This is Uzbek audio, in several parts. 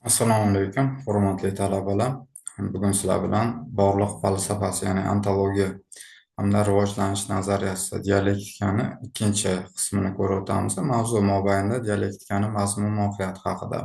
Assalomu alaykum, hurmatli talabalar. Bugun sizlar bilan bog'liq falsafasi, ya'ni ontologiya hamda rivojlanish nazariyasi dialektikani ikkinchi qismini ko'rib o'tamiz. Mavzu mobaynida dialektikani mazmun mohiyati haqida,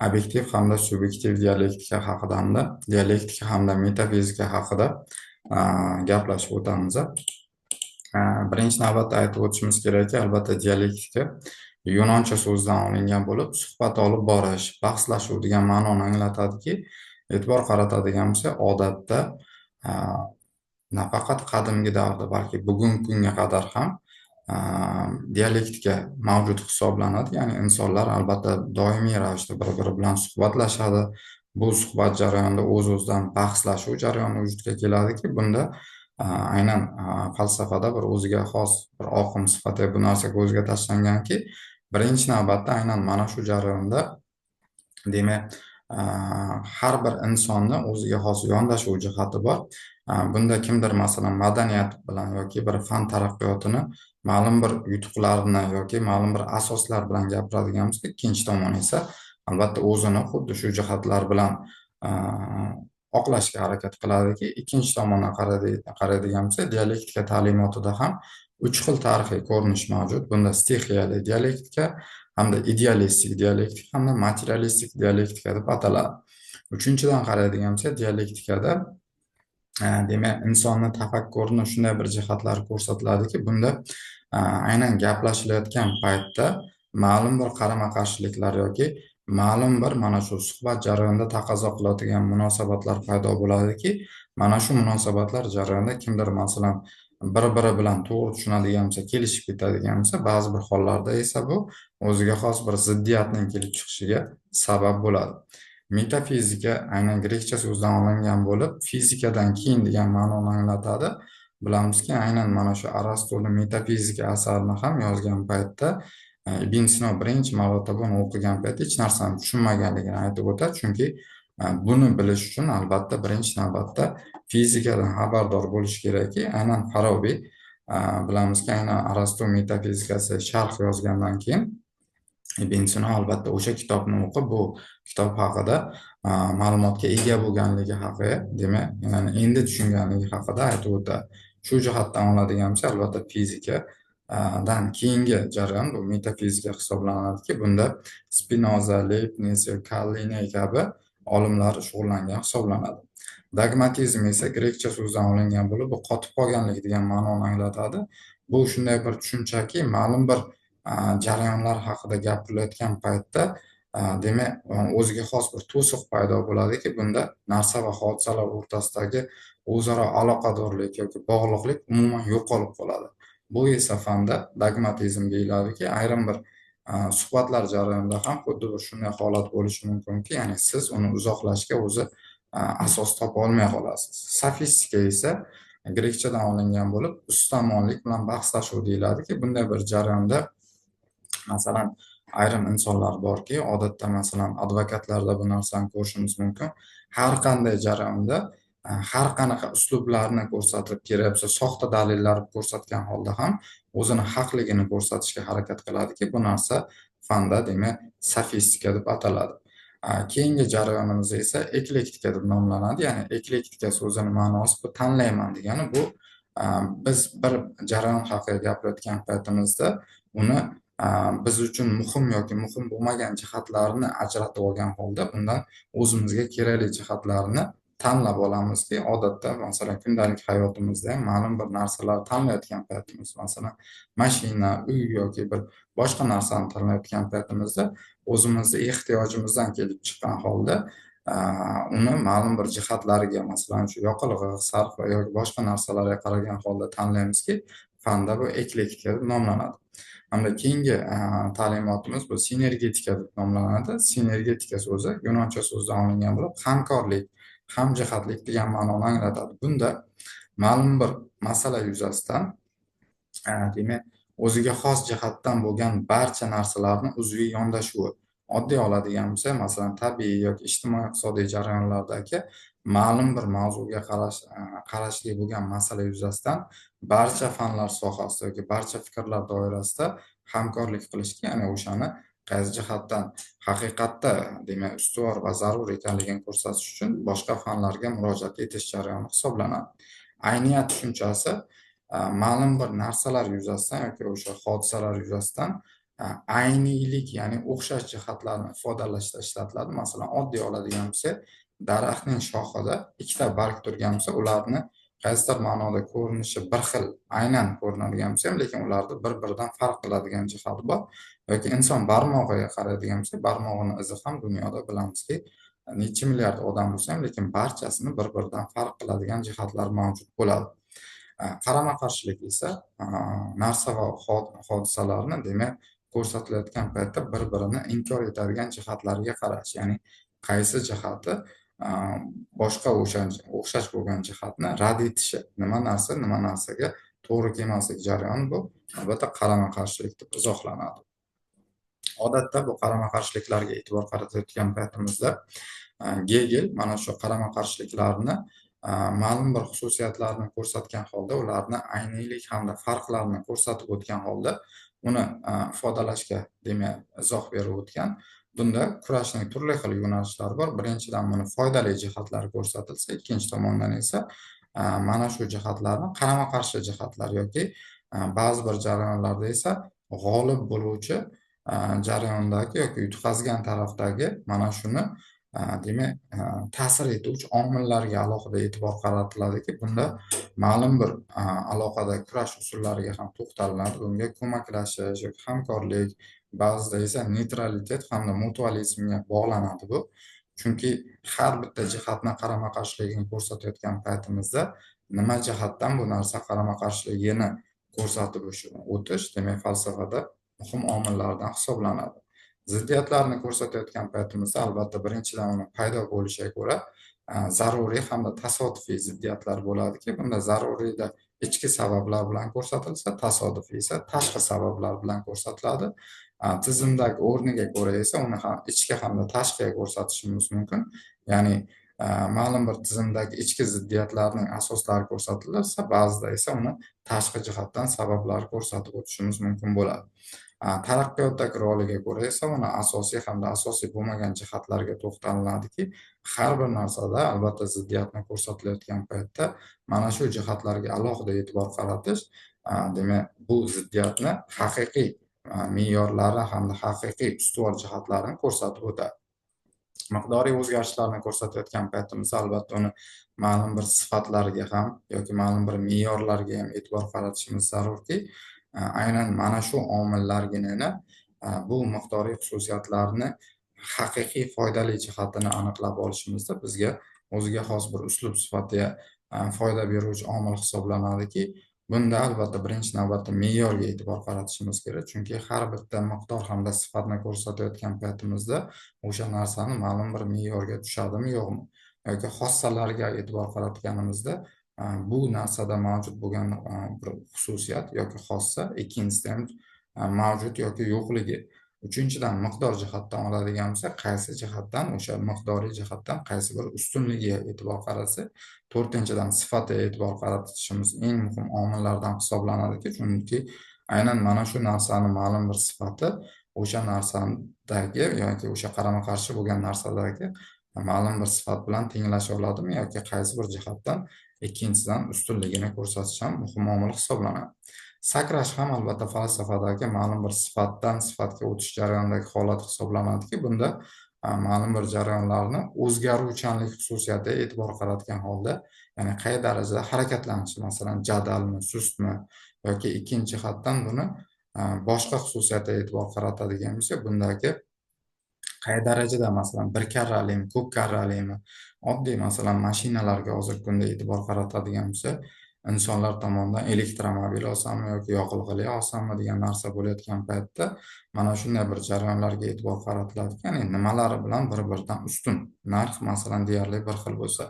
obyektiv hamda subyektiv dialektika haqida hamda dialektika hamda metafizika haqida gaplashib o'tamiz. Birinchi navbatda aytib o'tishimiz kerakki, albatta dialektika yunoncha so'zdan olingan bo'lib, suhbat olib borish, bahslashuv degan ma'noni anglatadiki, e'tibor qaratadigan bo'lsak, odatda nafaqat qadimgi davrda, balki bugungi kunga qadar ham dialektika mavjud hisoblanadi. Ya'ni insonlar albatta doimiy ravishda bir-biri bilan suhbatlashadi. Bu suhbat jarayonida o'z-o'zidan bahslashuv jarayoni vujudga keladiki, bunda aynan falsafada bir o'ziga xos bir oqim sifatida bu narsa ko'zga tashlanganki, birinchi navbatda aynan mana shu jarayonda demak, har bir insonni o'ziga xos yondashuv jihati bor. Bunda kimdir masalan madaniyat bilan yoki bir fan taraqqiyotini ma'lum bir yutuqlarni yoki ma'lum bir asoslar bilan gapiradigan bo'lsa, ikkinchi tomon esa albatta o'zini xuddi shu jihatlar bilan oqlashga harakat qiladiki, ikkinchi tomondan qaraydigan bo'lsak, dialektika ta'limotida ham uch xil tarixiy ko'rinish mavjud. Bunda stixiyali dialektika hamda idealistik dialektika hamda materialistik dialektika deb ataladi. Uchinchidan qaraydigan bo'lsak, dialektikada demak, insonni tafakkurini shunday bir jihatlari ko'rsatiladiki, bunda aynan gaplashilayotgan paytda ma'lum bir qarama-qarshiliklar yoki ma'lum bir mana shu suhbat jarayonida taqozo qiladigan munosabatlar paydo bo'ladiki, mana shu munosabatlar jarayonida kimdir masalan bir-biri bilan to'g'ri tushunadigan bo'lsa, kelishib ketadigan bo'lsa, ba'zi bir hollarda esa bu o'ziga xos bir ziddiyatning kelib chiqishiga sabab bo'ladi. Metafizika aynan grekcha so'zdan olingan bo'lib, fizikadan keyin degan ma'noni anglatadi. Bilamizki, aynan mana shu Arastoni metafizika asarini ham yozgan paytda Ibn Sino birinchi marotaba uni o'qigan paytda hech narsani tushunmaganligini aytib o'tadi. Chunki buni bilish uchun albatta birinchi navbatda fizikadan xabardor bo'lish kerakki, aynan Farabiy bilamizki, aynan Arastu metafizikasi sharh yozgandan keyin Ibn Sino albatta o'sha kitobni o'qib, bu kitob haqida ma'lumotga ega bo'lganligi haqida, demak, ya'ni endi tushunganligi haqida aytib o'tadi. Shu jihatdan oladigan bo'lsa, albatta fizika dan keyingi jarayon bu metafizika hisoblanadiki, bunda Spinoza, Leibniz, Kallini kabi olimlar shug'ullangan hisoblanadi. Dogmatizm esa grekcha so'zdan olingan bo'lib, bu qotib qolganlik degan ma'noni anglatadi. Bu shunday bir tushunchaki, ma'lum bir jarayonlar haqida gapirilayotgan paytda demak, o'ziga xos bir to'siq paydo bo'ladiki, bunda narsa va hodisalar o'rtasidagi o'zaro aloqadorlik yoki bog'liqlik umuman yo'qolib qoladi. Bu esa fanda dogmatizm deyiladiki, ayrim bir suhbatlar jarayonida ham xuddi bir shunday holat bo'lishi mumkinki, ya'ni siz uni uzoqlashga o'zi asos topa olmay qolasiz. Sofistika esa grekchadan olingan bo'lib, ustamonlik bilan bahslashuv deyiladiki, bunday bir jarayonda masalan ayrim insonlar borki, odatda masalan advokatlarda bu narsani ko'rishimiz mumkin. Har qanday jarayonda har qanaqa uslublarni ko'rsatib kerak, soxta dalillar ko'rsatgan holda ham o'zini haqligini ko'rsatishga harakat qiladiki, bu narsa fanda demak sofistika deb ataladi. Keyingi jarayonimiz esa eklektika deb nomlanadi. Ya'ni eklektika so'zini ma'nosi bu tanlayman degani. Bu biz bir jarayon haqida gapirayotgan paytimizda uni biz uchun muhim yoki muhim bo'lmagan jihatlarini ajratib olgan holda undan o'zimizga kerakli jihatlarini tanlab olamizki, odatda masalan kundalik hayotimizda ham ma'lum bir narsalar tanlayotgan paytimiz, masalan mashina, uy yoki bir boshqa narsani tanlayotgan paytimizda o'zimizni ehtiyojimizdan kelib chiqqan holda uni ma'lum bir jihatlariga, masalan shu yoqilg'i, sarf yoki boshqa narsalarga qaragan holda tanlaymizki, fanda bu eklektika deb nomlanadi. Hamda keyingi ta'limotimiz bu sinergetika deb nomlanadi. Sinergetika so'zi yunoncha so'zdan olingan bo'lib, hamkorlik, hamjihatlik degan ma'noni anglatadi. Bunda ma'lum bir masala yuzasidan demak, o'ziga xos jihatdan bo'lgan barcha narsalarni uzviy yondashuvi. Oddiy oladigan bo'lsa, masalan tabiiy yoki ijtimoiy-iqtisodiy jarayonlardagi ma'lum bir mavzuga qarashli bo'lgan masala yuzasidan barcha fanlar sohasida yoki barcha fikrlar doirasida hamkorlik qilishga, ya'ni o'shani qaysi jihatdan haqiqatda demak ustuvor va zarur ekanligini ko'rsatish uchun boshqa fanlarga murojaat etish jarayoni hisoblanadi. Ayniyat tushunchasi ma'lum bir narsalar yuzasidan yoki o'sha hodisalar yuzasidan ayniylik, ya'ni o'xshash jihatlarni ifodalashda ishlatiladi. Masalan, oddiy oladigan bo'lsak, daraxtning shoxida ikkita barg turgan bo'lsa, ularni qaysidir ma'noda ko'rinishi bir xil, aynan ko'rinadigan bo'lsa ham, lekin ularni bir-biridan farq qiladigan jihati bor. Yoki inson barmog'iga qaraydigan bo'lsak, barmog'ini izi ham dunyoda bilamizki, necha milliard odam bo'lsa ham, lekin barchasini bir-biridan farq qiladigan jihatlar mavjud bo'ladi. Qarama-qarshilik esa narsa va hodisalarni demak ko'rsatilayotgan paytda bir-birini inkor etadigan jihatlariga qarash, ya'ni qaysi jihati boshqa o'xshash bo'lgan jihatni rad etishi, nima narsaga to'g'ri kelmaslik jarayoni bu albatta qarama-qarshilik deb izohlanadi. Odatda bu qarama-qarshiliklarga e'tibor qaratayotgan paytimizda Gegel mana shu qarama-qarshiliklarni ma'lum bir xususiyatlarni ko'rsatgan holda, ularni ayniylik hamda farqlarni ko'rsatib o'tgan holda uni ifodalashga demak izoh berib o'tgan. Bunda kurashning turli xil yo'nalishlari bor. Birinchidan buni foydali jihatlari ko'rsatilsa, ikkinchi tomondan esa mana shu jihatlarni qarama-qarshi jihatlar yoki ba'zi bir jarayonlarda esa g'olib bo'luvchi jarayondagi yoki yutqazgan tarafdagi mana shuni demak ta'sir etuvchi omillarga alohida e'tibor qaratiladiki, bunda ma'lum bir aloqada kurash usullariga ham to'xtalinadi. Bunga ko'maklashish yoki hamkorlik, ba'zida esa neytralitet hamda mutualizmga bog'lanadi bu. Chunki har bitta jihatni qarama-qarshiligini ko'rsatayotgan paytimizda nima jihatdan bu narsa qarama-qarshiligini ko'rsatib o'tish demak falsafada muhim omillardan hisoblanadi. Ziddiyatlarni ko'rsatayotgan paytimizda albatta birinchidan uni paydo bo'lishiga ko'ra zaruriy hamda tasodifiy ziddiyatlar bo'ladiki, bunda zaruriyda ichki sabablar bilan ko'rsatilsa, tasodifiy esa tashqi sabablar bilan ko'rsatiladi. Tizimdagi o'rniga ko'ra esa uni ham ichki hamda tashqiga ko'rsatishimiz mumkin. Ya'ni ma'lum bir tizimdagi ichki ziddiyatlarning asoslari ko'rsatilsa, ba'zida esa uni tashqi jihatdan sabablar ko'rsatib o'tishimiz mumkin bo'ladi. Taraqqiyotdagi roliga ko'ra esa uni asosiy hamda asosiy bo'lmagan jihatlarga to'xtalinadiki, har bir narsada albatta ziddiyatni ko'rsatilayotgan paytda mana shu jihatlarga alohida e'tibor qaratish demak bu ziddiyatni haqiqiy me'yorlari hamda haqiqiy ustuvor jihatlarini ko'rsatib o'tadi. Miqdoriy o'zgarishlarni ko'rsatayotgan paytimizda albatta uni ma'lum bir sifatlariga ham yoki ma'lum bir me'yorlarga ham e'tibor qaratishimiz zarurki, aynan mana shu omillargina bu miqdoriy xususiyatlarni haqiqiy foydali jihatini aniqlab olishimizda bizga o'ziga xos bir uslub sifatida foyda beruvchi omil hisoblanadiki, bunda albatta birinchi navbatda me'yorga e'tibor qaratishimiz kerak. Chunki har bitta miqdor hamda sifatni ko'rsatayotgan paytimizda o'sha narsani ma'lum bir me'yorga tushadimi, yo'qmi? Yoki xossalariga e'tibor qaratganimizda bu narsada mavjud bo'lgan bir xususiyat yoki xossa, ikkinchisidan mavjud yoki yo'qligi. Uchinchidan miqdor jihatdan oladigan bo'lsa, qaysi jihatdan o'sha miqdoriy jihatdan qaysi bir ustunligiga e'tibor qaratsa, to'rtinchidan sifatga e'tibor qaratishimiz eng muhim omillardan hisoblanadiki, chunki aynan mana shu narsani ma'lum bir sifati o'sha narsadagi yoki o'sha qarama-qarshi bo'lgan narsadagi ma'lum bir sifat bilan tenglasha oladimi yoki qaysi bir jihatdan ikkinchisidan ustunligini ko'rsatish ham muhim omil hisoblanadi. Sakrash ham albatta falsafadagi ma'lum bir sifatdan sifatga o'tish jarayonidagi holat hisoblanadiki, bunda ma'lum bir jarayonlarni o'zgaruvchanlik xususiyatiga e'tibor qaratgan holda, ya'ni qay darajada harakatlanishi, masalan, jadalmi, sustmi yoki ikkinchi jihatdan buni boshqa xususiyatiga e'tibor qaratadigan bo'lsa, bundagi qay darajada, masalan, bir karralimi, ko'p karralimi, oddiy masalan mashinalarga hozirgi kunda e'tibor qaratadigan bo'lsa, insonlar tomonidan elektromobil olsammi yoki yoqilg'ili olsammi degan narsa bo'layotgan paytda mana shunday bir jarayonlarga e'tibor qaratiladi. Ya'ni nimalari bilan bir-biridan ustun, narx masalan deyarli bir xil bo'lsa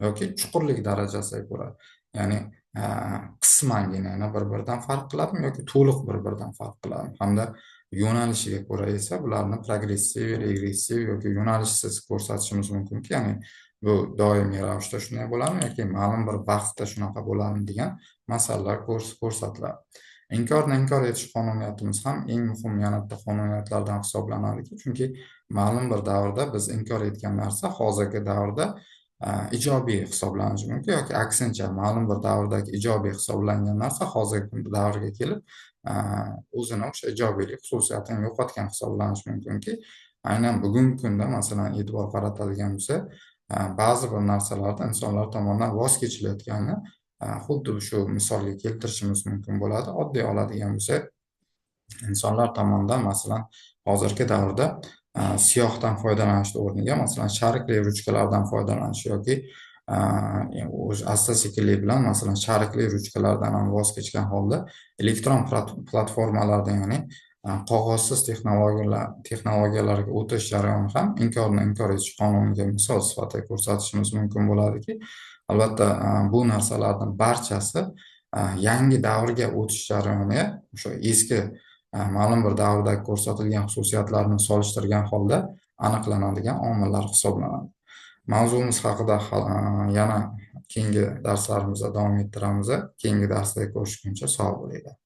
yoki chuqurlik darajasiga ko'ra, ya'ni qismangina bir-biridan farq qiladimi yoki to'liq bir-biridan farq qiladimi, hamda yo'nalishiga ko'ra esa bularni progressiv, regressiv yoki yo'nalishsiz ko'rsatishimiz mumkinki, ya'ni bu doimiy ravishda shunday bo'ladimi yoki ma'lum bir vaqtda shunaqa bo'ladimi degan masalalar ko'rsatiladi. Inkorni inkor etish qonuniyatimiz ham eng muhim yana bitta qonuniyatlardan hisoblanadiki, chunki ma'lum bir davrda biz inkor etgan narsa hozirgi davrda ijobiy hisoblanishi mumkin, yoki aksincha ma'lum bir davrdagi ijobiy hisoblangan narsa hozirgi davrga kelib o'zini o'sha ijobiylik xususiyatini yo'qotgan hisoblanishi mumkinki, aynan bugungi kunda masalan e'tibor qaratadigan bo'lsak, ba'zi bir narsalarda insonlar tomonidan voz kechilayotgani xuddi shu misolga keltirishimiz mumkin bo'ladi. Oddiy oladigan bo'lsak, insonlar tomonidan masalan hozirgi davrda siyohdan foydalanishni o'rniga masalan sharikli ruchkalardan foydalanish yoki o'zi asta-sekinlik bilan masalan sharikli ruchkalardan ham voz kechgan holda elektron platformalarda, ya'ni qog'ozsiz texnologiyalarga o'tish jarayoni ham inkorni inkor etish qonuniga misol sifatida ko'rsatishimiz mumkin bo'ladiki, albatta bu narsalarning barchasi yangi davrga o'tish jarayoni o'sha eski ma'lum bir davrda ko'rsatilgan xususiyatlarni solishtirgan holda aniqlanadigan omillar hisoblanadi. Mavzumiz haqida yana keyingi darslarimizda davom ettiramiz. Keyingi darsda ko'rishguncha sog' bo'linglar.